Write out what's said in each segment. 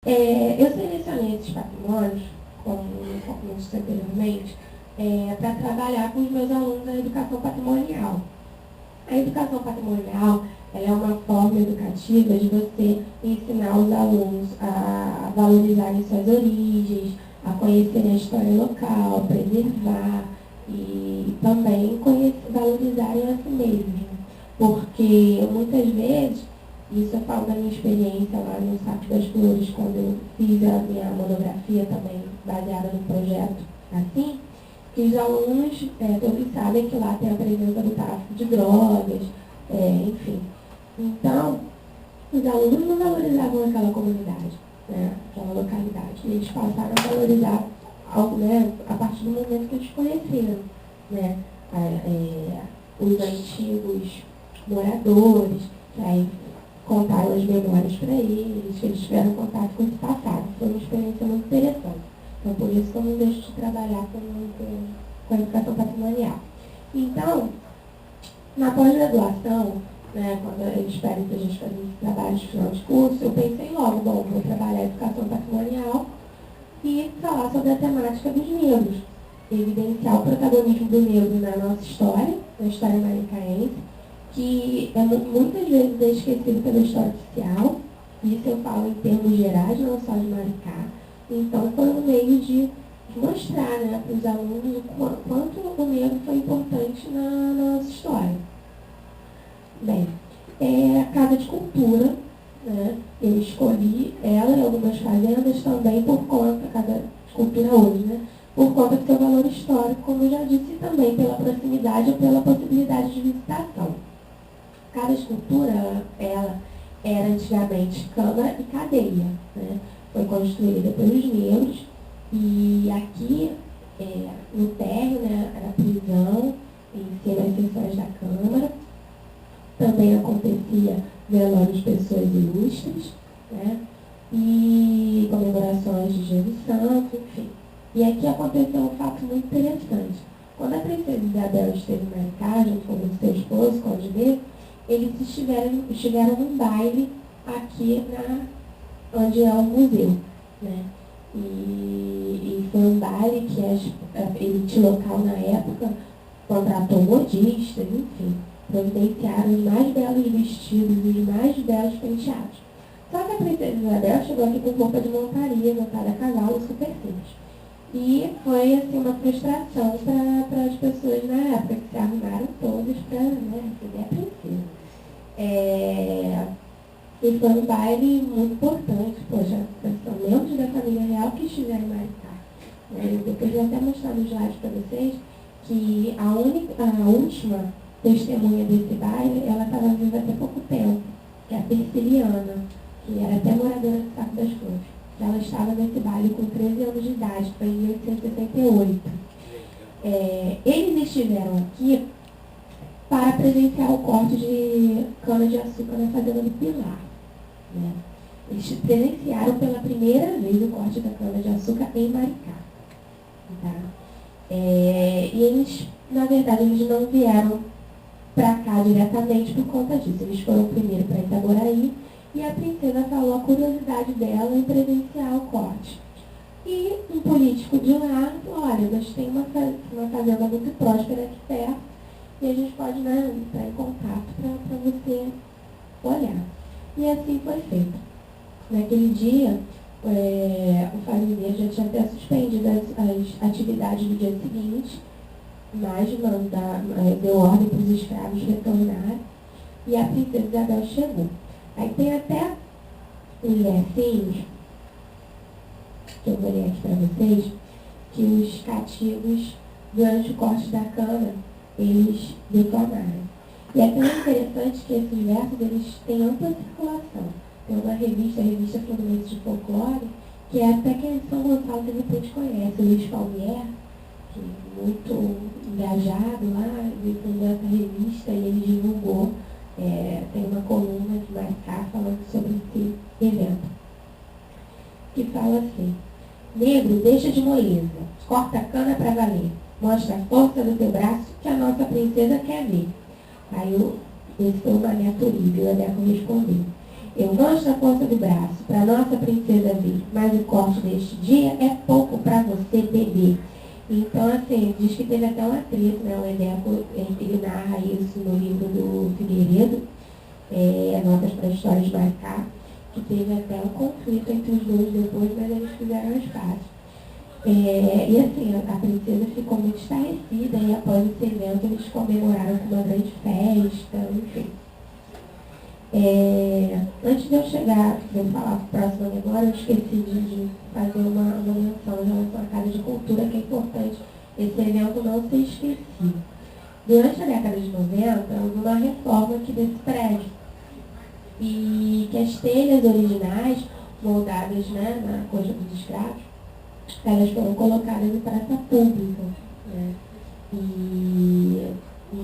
Eu selecionei esses patrimônios, como disse anteriormente, para trabalhar com os meus alunos a educação patrimonial. A educação patrimonial ela é uma forma educativa de você ensinar os alunos a valorizarem suas origens, a conhecerem a história local, preservar e também valorizarem a si mesmos. Porque muitas vezes, isso eu falo da minha experiência lá no Saco das Flores, quando eu fiz a minha monografia também baseada no projeto assim, que os alunos, todos sabem que lá tem a presença do tráfico de drogas, enfim. Então, os alunos não valorizavam aquela comunidade, né, aquela localidade. E eles passaram a valorizar algo, né, a partir do momento que eles conheceram, né, os antigos moradores, que aí contaram as memórias para eles, que eles tiveram contato com esse passado. Foi uma experiência muito interessante. Então, por isso que eu não deixo de trabalhar com a educação patrimonial. Então, na pós-graduação, né, quando eles pedem para a gente fazer esse trabalho de final de curso, eu pensei logo, bom, vou trabalhar a educação patrimonial e falar sobre a temática dos negros, evidenciar o protagonismo do negro na nossa história, na história maricaense, que muitas vezes é esquecido pela história oficial. Isso eu falo em termos gerais, não só de Maricá. Então, foi um meio de mostrar, né, para os alunos o quanto o negro foi importante na nossa história. Bem, a Casa de Cultura, né, eu escolhi ela e algumas fazendas também por conta, Casa de Cultura hoje, né, por conta do seu valor histórico, como eu já disse, e também pela proximidade ou pela possibilidade de visitação. Casa de Cultura, ela era antigamente câmara e cadeia, né? Foi construída pelos negros e aqui no térreo, né, era a prisão, em cima das sessões da Câmara. Também acontecia velório de pessoas ilustres, né, e comemorações de Jesus Santo, enfim. E aqui aconteceu um fato muito interessante. Quando a princesa Isabel esteve em Maricá, junto com o seu esposo, Conde B, eles estiveram num baile aqui onde é o museu, né? E foi um baile que a elite local na época contratou modistas, enfim, providenciaram os mais belos vestidos e os mais belos penteados. Só que a princesa Isabel chegou aqui com roupa de montaria, montada a cavalo, super simples. E foi assim, uma frustração para as pessoas na época, que se arrumaram todas para, né, receber a princesa. E foi um baile muito importante, poxa, são membros da família real que estiveram em Maricá. Depois eu vou até mostrar nos slides para vocês que a última testemunha desse baile, ela estava viva até pouco tempo, que é a Persiliana, que era até moradora do Saco das Flores. Ela estava nesse baile com 13 anos de idade, foi em 1868. Eles estiveram aqui para presenciar o corte de cana-de-açúcar na fazenda do Pilar, né? Eles presenciaram pela primeira vez o corte da cana-de-açúcar em Maricá. Tá? E eles, na verdade, eles não vieram para cá diretamente por conta disso. Eles foram primeiro para Itaboraí e a princesa falou a curiosidade dela em presenciar o corte. E um político de lá falou, olha, nós temos uma fazenda muito próspera aqui perto, e a gente pode, né, entrar em contato para você olhar. E assim foi feito. Naquele dia, o fazendeiro já tinha até suspendido as atividades do dia seguinte, mas deu ordem para os escravos retornarem, e a princesa Isabel chegou. Aí tem até uns versinhos, que eu vou ler aqui para vocês, que os cativos, durante o corte da cana, eles declamaram. E é tão interessante que esses versos eles têm ampla circulação. Tem uma revista, a Revista Fluminense de Folclore, que é até que em São Gonçalo de repente conhece, o Luiz Palmier, que é muito engajado lá, ele fundou essa revista e ele divulgou, tem uma coluna de Maricá falando sobre esse evento, que fala assim: negro, deixa de moleza, corta a cana para valer. Mostra a força do teu braço que a nossa princesa quer ver. Aí esse foi o Mané Turíbio, o Mané respondeu: Eu mostro a força do braço para nossa princesa ver, mas o corte deste dia é pouco para você beber. Então, assim, diz que teve até um atrito, né? O Edeco, ele narra isso no livro do Figueiredo, Notas para Histórias de Maricá, que teve até um conflito entre os dois depois, mas eles fizeram as pazes. E assim, a princesa ficou muito estarrecida e após esse evento eles comemoraram com uma grande festa, enfim. Antes de eu chegar, de eu falar para o próximo agora, eu esqueci de fazer uma menção em relação à Casa de Cultura, que é importante esse evento não ser esquecido. Durante a década de 90, houve uma reforma aqui desse prédio. E que as telhas originais, moldadas, né, na coxa dos escravos, elas foram colocadas em praça pública. Né? E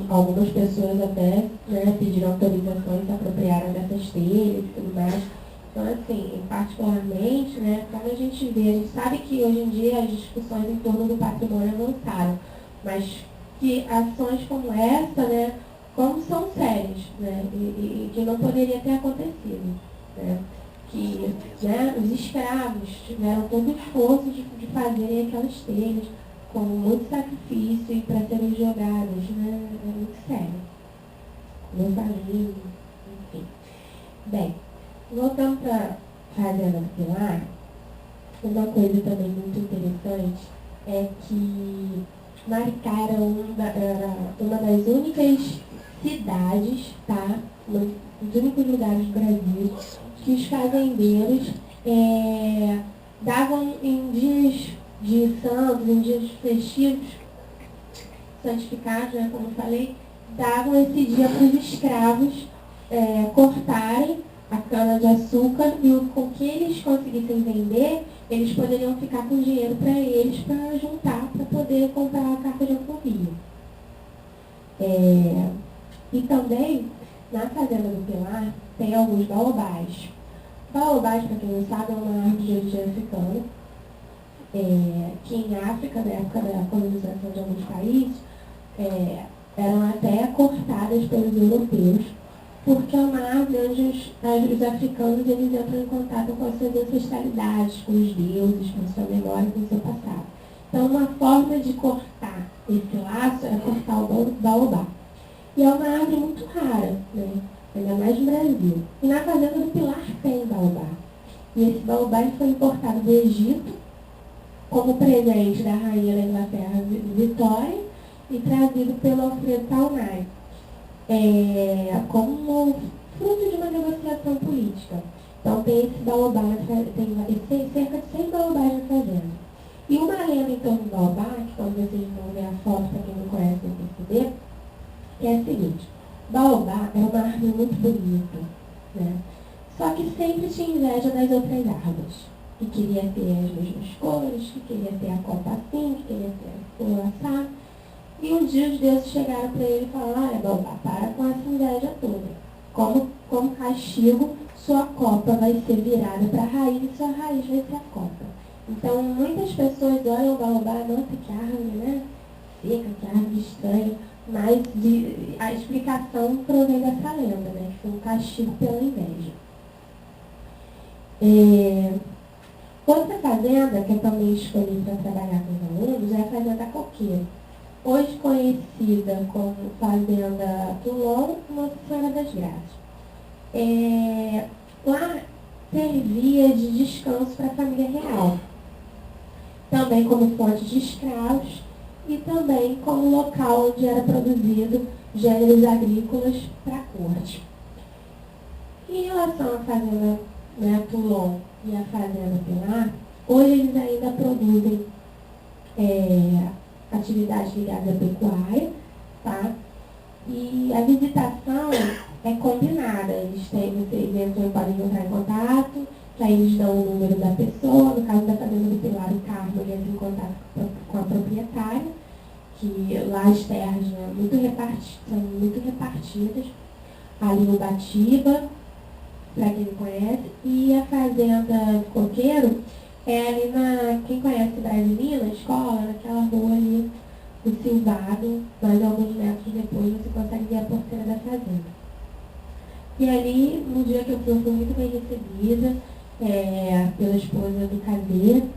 algumas pessoas até, né, pediram autorização e se apropriaram dessas telhas e tudo mais. Então, assim, particularmente, né, como a gente vê, a gente sabe que hoje em dia as discussões em torno do patrimônio avançaram, mas que ações como essa, né, como são sérias, né, e que não poderia ter acontecido. Né? Que, né, os escravos tiveram todo o esforço de fazerem aquelas telhas com muito sacrifício e para serem jogadas, né? É muito sério. Meu família, enfim. Bem, voltando para a Fazenda do Pilar, uma coisa também muito interessante é que Maricá era uma das únicas cidades, tá? Um dos únicos lugares do Brasil que os fazendeiros davam em dias de santos, em dias festivos, santificados, né, como eu falei, davam esse dia para os escravos cortarem a cana-de-açúcar e com que eles conseguissem vender, eles poderiam ficar com dinheiro para eles, para juntar, para poder comprar a carta de alforria. E também, na Fazenda do Pilar, tem alguns baobás. Baobás, para quem não sabe, é uma árvore de origem africana, que em África, na época da colonização de alguns países, eram até cortadas pelos europeus, porque é uma árvore onde os africanos eles entram em contato com as suas ancestralidades, com os deuses, com a sua memória, com o seu passado. Então, uma forma de cortar esse laço é cortar o baobá. E é uma árvore muito rara, né? Ainda mais no Brasil. E na Fazenda do Pilar tem baobá. E esse baobá foi importado do Egito como presente da rainha da Inglaterra, Vitória, e trazido pelo Alfredo Taunay, como fruto de uma negociação política. Então tem esse baobá, tem cerca de 100 baobás na fazenda. E uma lenda em torno do baobá, que quando vocês vão ver a foto, para quem não conhece vai perceber, que é a seguinte: baobá é uma árvore muito bonita, né? Só que sempre tinha inveja das outras árvores, que queria ter as mesmas cores, que queria ter a copa assim, que queria ter a flor assada. E um dia os deuses chegaram para ele e falaram: olha, baobá, para com essa inveja toda. Como castigo, sua copa vai ser virada para a raiz e sua raiz vai ser a copa. Então, muitas pessoas olham o baobá, nossa, que árvore, né? Seca, que árvore estranha. Mas a explicação provém dessa lenda, né? Que foi um castigo pela inveja. Outra fazenda que eu também escolhi para trabalhar com os alunos é a Fazenda Coqueiro, hoje conhecida como Fazenda Toulon, Nossa Senhora das Graças. Lá servia de descanso para a família real, também como fonte de escravos e também como local onde era produzido gêneros agrícolas para a corte. Em relação à Fazenda, né, Toulon e a Fazenda Pilar, hoje eles ainda produzem atividades ligadas à pecuária, tá? E a visitação é combinada. Vocês entram e podem entrar em contato, que aí eles dão o número da pessoa. No caso da Fazenda do Pilar, o Carmo entra em contato com a proprietária, que lá as terras, né, são muito repartidas. Ali no Batiba, para quem não conhece, e a Fazenda Coqueiro é ali quem conhece Brasilina, a escola, naquela rua ali, do Silvado, mas alguns metros depois você consegue ver a porteira da fazenda. E ali, no dia que eu fui muito bem recebida pela esposa do caseiro,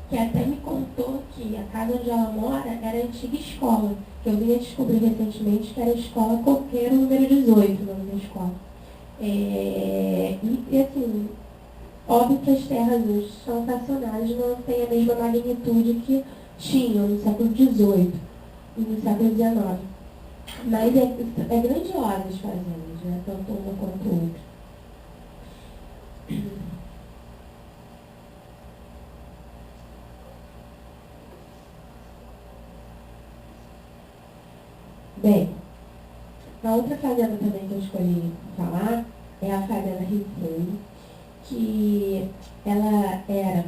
que até me contou que a casa onde ela mora era a antiga escola, que eu vim a descobrir recentemente que era a escola Coqueiro número 18, o nome da escola. E assim, óbvio que as terras hoje são fracionadas, não têm a mesma magnitude que tinham no século XVIII e no século XIX. Mas é grandiosa as fazendas, né? Tanto uma quanto outra. Bem, a outra fazenda também que eu escolhi falar é a Fazenda Rio Fundo, que ela era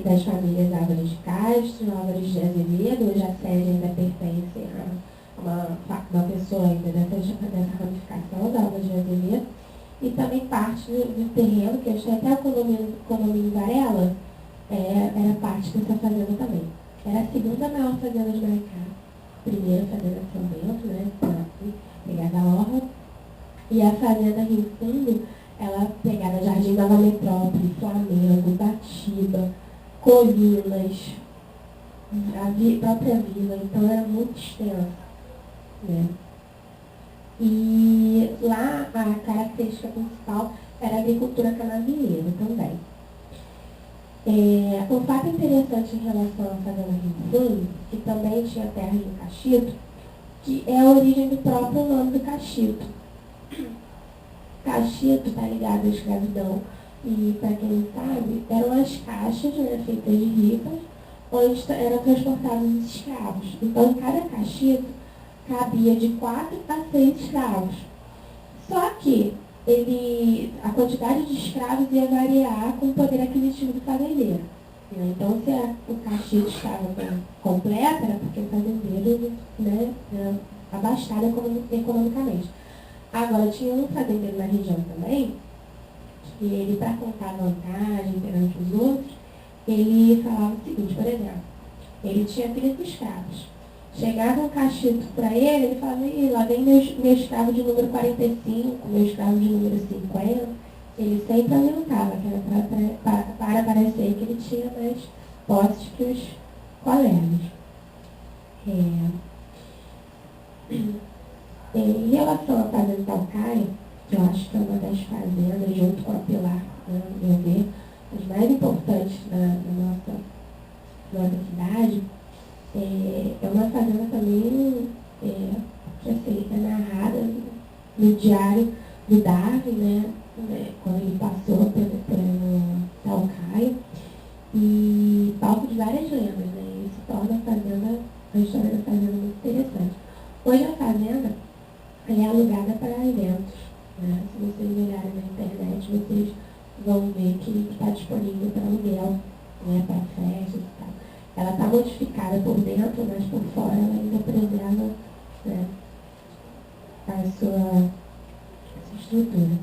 das famílias Álvares de Castro, Álvares de Azevedo. Hoje a sede ainda pertence a uma pessoa ainda dessa ramificação da Álvares de Azevedo, e também parte do terreno, que eu achei até o condomínio Varela, era parte dessa fazenda também. Era a segunda maior fazenda de Maricá, primeira fazenda de São Bento, né, pegada a orla, e a fazenda Rio Fundo, ela pegava Jardim Nova Metrópole, Flamengo, Batiba, Colinas, a própria vila, então era muito extensa, né? E lá a característica principal era a agricultura canavieira também. Um fato interessante em relação à fazenda Rio Fundo, que também tinha terra em Cachito, que é a origem do próprio nome do Cachito. Cachito está ligado à escravidão e, para quem não sabe, eram as caixas, né, feitas de ripas, onde eram transportados os escravos. Então, em cada cachito cabia de 4 a 6 escravos. Só que a quantidade de escravos ia variar com o poder aquisitivo do fazendeiro. Então, se o cachito estava completo, era porque o fazendeiro, né, era abastado economicamente. Agora, tinha um fazendeiro na região também, que ele, para contar vantagem perante os outros, ele falava o seguinte, por exemplo, ele tinha 30 escravos. Chegava um cachito para ele falava, lá vem meu escravo de número 45, meu escravo de número 50. Ele sempre aumentava, que era para parecer que ele tinha mais posses que os colegas. Em relação à fazenda Calcaia, que eu acho que é uma das fazendas, junto com a Pilar, né, no meu ver, as mais importantes da nossa cidade, é uma fazenda também que assim, é narrada no diário do Darwin, né, quando ele passou pelo Calcaia, e palco de várias lendas, né, e isso torna a história da fazenda muito interessante. Hoje a fazenda ela é alugada para eventos, né? Se vocês olharem na internet, vocês vão ver que está disponível para aluguel, né? Para festas e tal. Ela está modificada por dentro, mas por fora ela ainda preserva, né, a sua estrutura.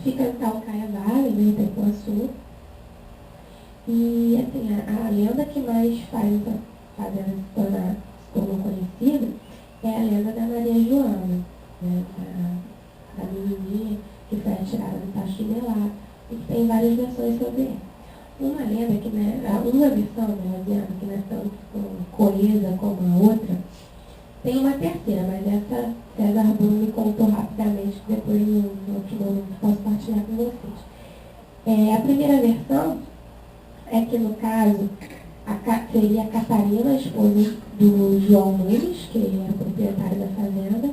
Fica em Calcaia Valley, né, Itapuaçu. E assim, a lenda que mais faz essa fazenda se tornar conhecida é a lenda da Maria Joana, né, da menininha que foi atirada no tacho de Belá, e que tem várias versões sobre ela. Uma lenda que, né, uma versão, né, que não é tão coesa como a outra, tem uma terceira, mas essa César Bruno me contou rapidamente, que depois no outro momento posso partilhar com vocês. A primeira versão é que, no caso, seria a Catarina, a esposa do João Nunes, que ele era proprietário da fazenda,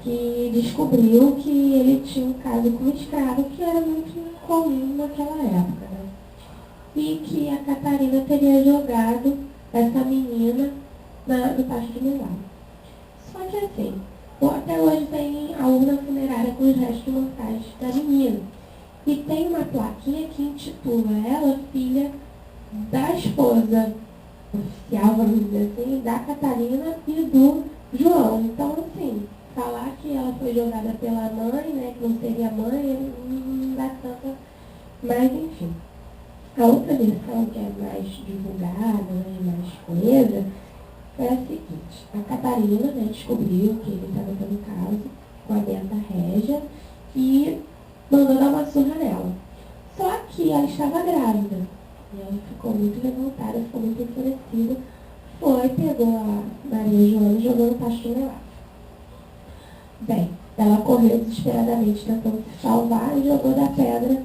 que descobriu que ele tinha um caso com um escravo, que era muito comum naquela época, né? E que a Catarina teria jogado essa menina no tacho de Milagre. Só que assim, até hoje tem a urna funerária com os restos mortais da menina. E tem uma plaquinha que intitula ela filha da esposa oficial, vamos dizer assim, da Catarina e do João. Então, assim, falar que ela foi jogada pela mãe, né, que não seria mãe, não dá tanta... Mas, enfim. A outra versão, que é mais divulgada, né, mais coesa, é a seguinte. A Catarina, né, descobriu que ele estava tendo caso com a Benta Régia e mandou dar uma surra nela. Só que ela estava grávida. E ela ficou muito revoltada, ficou muito enfurecida. Foi, pegou a Maria Joana e jogou no pasto tonelado. Bem, ela correu desesperadamente tentando se salvar e jogou da pedra,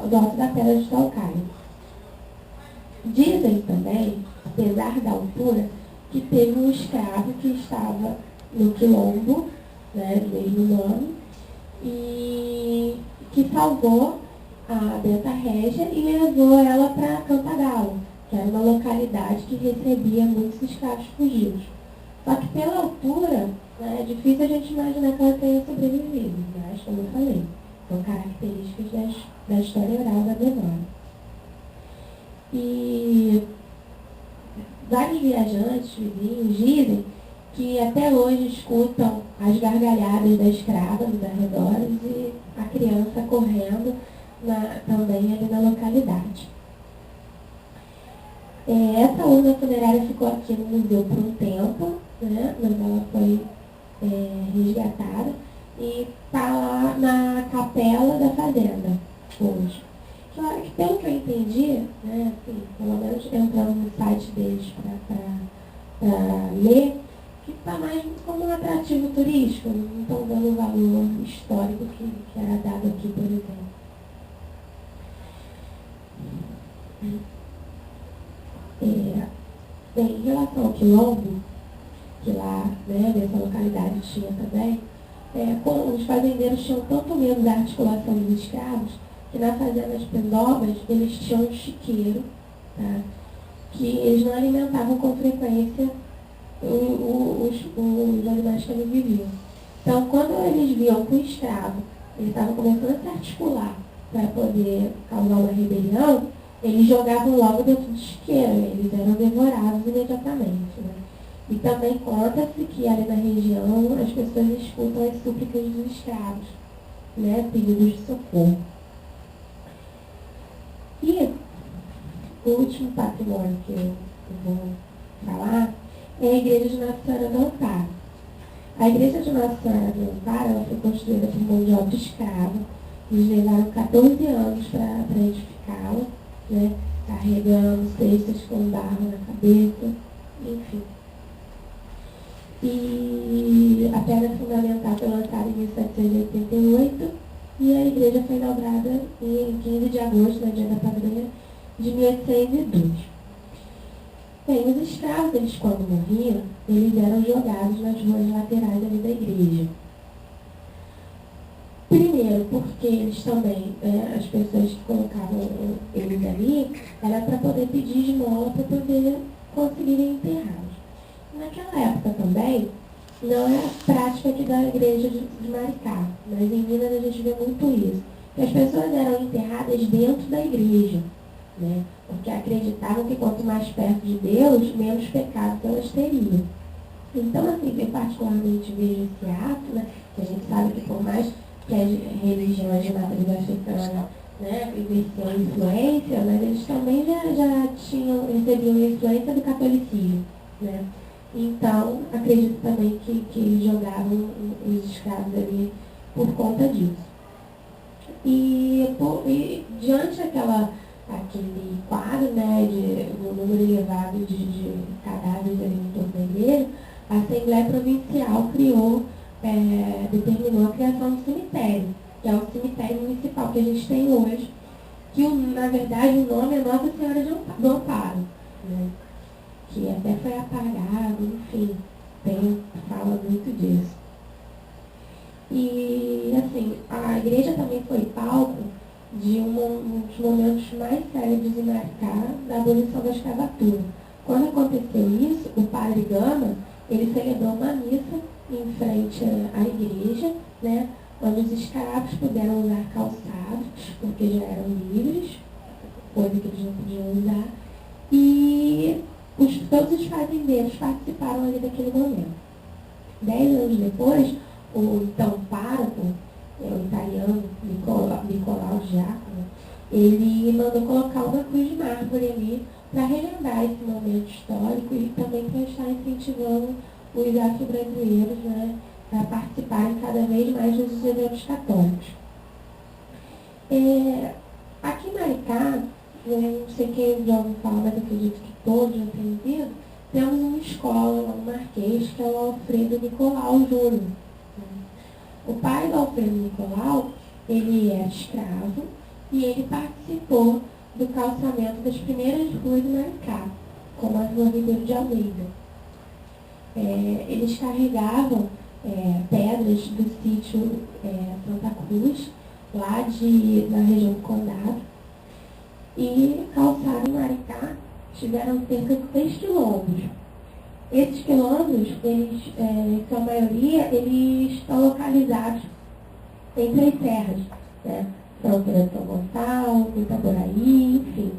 do alto da pedra de Talcaio. Dizem também, apesar da altura, que teve um escravo que estava no quilombo, né, do mesmo nome, e que salvou a Benta Régia e levou ela para Cantagalo, que era uma localidade que recebia muitos escravos fugidos. Só que pela altura, né, é difícil a gente imaginar que ela tenha sobrevivido, mas, como eu falei, são características da história oral da memória. E vários viajantes, vizinhos, dizem que até hoje escutam as gargalhadas da escrava nos arredores e a criança correndo também ali na localidade. Essa urna funerária ficou aqui no museu por um tempo, né, mas ela foi resgatada e está lá na capela da fazenda hoje. Claro que, pelo que eu entendi, né, assim, pelo menos entrando no site deles para ler, que está mais como um atrativo turístico, não estão dando o valor histórico que era dado aqui, por exemplo. Bem, em relação ao quilombo, que lá, né, nessa localidade tinha também, os fazendeiros tinham tanto medo da articulação dos escravos, que na fazenda de Pendobas eles tinham um chiqueiro, tá, que eles não alimentavam com frequência os animais que ali viviam. Então, quando eles viam que o escravo estava começando a se articular para poder causar uma rebelião, eles jogavam logo dentro do chiqueiro, eles eram devorados imediatamente. Né? E também conta-se que ali na região as pessoas escutam as súplicas dos escravos, né, pedidos de socorro. E o último patrimônio que eu vou falar é a Igreja de Nossa Senhora do Amparo. A Igreja de Nossa Senhora do Amparo ela foi construída por mão de obra escrava. Eles levaram 14 anos para edificá-la, né, carregando cestas com barro na cabeça, enfim. E a pedra fundamental foi lançada em 1788 e a igreja foi inaugurada em 15 de agosto, na dia da padroeira, de 1802. Bem, os escravos, eles quando morriam, eles eram jogados nas ruas laterais ali da igreja. Primeiro, porque eles também, as pessoas que colocavam eles ali, era para poder pedir esmola para poder conseguirem enterrá-los. Naquela época também, não era prática aqui da igreja de Maricá, mas em Minas a gente vê muito isso. Que as pessoas eram enterradas dentro da igreja, né? Porque acreditavam que quanto mais perto de Deus, menos pecados elas teriam. Então, assim, eu particularmente vejo esse ato, né, que a gente sabe que por mais que as religiões de matriz africana, né, exerciam influência, mas eles também já recebiam influência do catolicismo, né? Então, acredito também que jogavam os escravos ali por conta disso. E diante daquele quadro, né, um número elevado de cadáveres ali em torno da igreja, a Assembleia Provincial determinou a criação do cemitério, que é o cemitério municipal que a gente tem hoje, que na verdade o nome é Nossa Senhora do Amparo, né? Que até foi apagado, enfim, fala muito disso. E, assim, a igreja também foi palco de um dos momentos mais célebres em Maricá da abolição da escravatura. Quando aconteceu isso, o padre Gama, ele celebrou uma missa em frente à igreja, né, onde os escravos puderam usar calçados, porque já eram livres, coisa que eles não podiam usar, e todos os fazendeiros participaram ali daquele momento. 10 anos depois, o então pároco, o italiano Nicolau Giacomo, ele mandou colocar uma cruz de mármore ali para relembrar esse momento histórico e também para estar incentivando os afro-brasileiros, né, para participarem cada vez mais dos eventos católicos. Aqui em Maricá, não sei quem já ouviu falar, mas acredito que todos já tenham vindo, temos uma escola lá no Marquês, que é o Alfredo Nicolau Júnior. O pai do Alfredo Nicolau, ele era escravo e ele participou do calçamento das primeiras ruas de Maricá, como a Rua Ribeiro de Almeida. Eles carregavam pedras do sítio Santa Cruz, lá na região do Condado, e calçaram em Maricá, tiveram cerca de 6 quilômetros. Esses quilômetros, em sua maioria, eles estão localizados entre as serras, né? Fronteira de São Gonçalo, Itaboraí, enfim.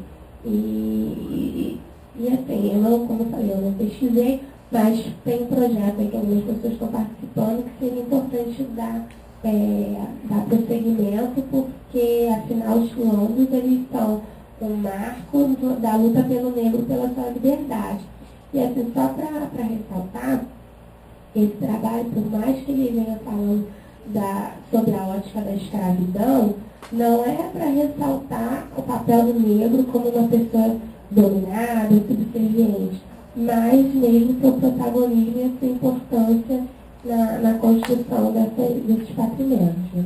E assim, como eu falei, eu não pesquisei, mas tem um projeto aí que algumas pessoas estão participando que seria importante dar prosseguimento, porque, afinal, os quilômetros, eles são um marco da luta pelo negro pela sua liberdade. E assim, só para ressaltar, esse trabalho, por mais que ele venha falando sobre a ótica da escravidão, não é para ressaltar o papel do negro como uma pessoa dominada, subserviente, mas mesmo seu protagonismo e a sua importância na construção desses patrimônios. Né?